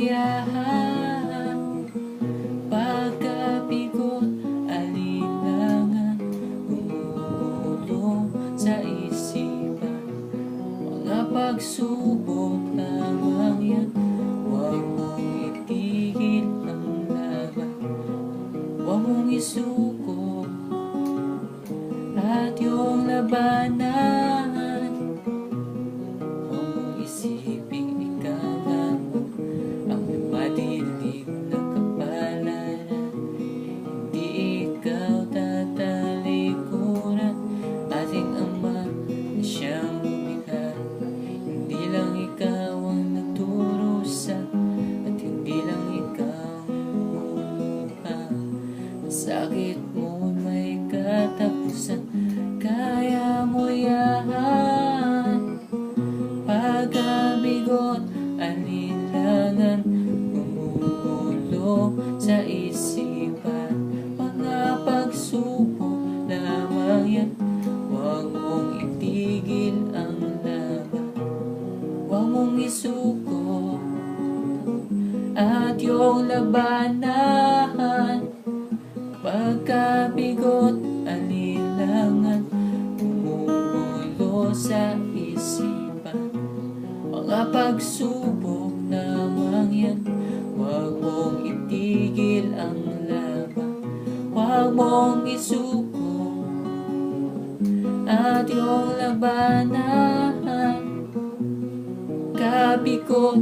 yan, pagkabigot, alinlangan, gumugulo sa isipan. Mga pagsubok lamang yan, huwag mong itigil ang laban. Huwag mong isuko at yung labanan. Huwag mong isiping ikaw ang madilim na kapalaran. Hindi ikaw tatalikuran, ating Ama na siyang lumikha. Hindi lang ikaw ang nagdurusa, at hindi lang ikaw ang lumuluha. Ang sakit mo may katapusan, kaya mo yan, pagkabigot, alinlangan, gumugulo sa isipan. Mga pagsubok lamang yan, huwag mong itigil ang laban. Huwag mong isuko at yung labanan. Pagkabigot, alinlangan, gumugulo sa isipan. Mga pagsubok lamang yan, huwag mong itigil ang laban. Huwag mong isuko at yung labanan. Kabigot,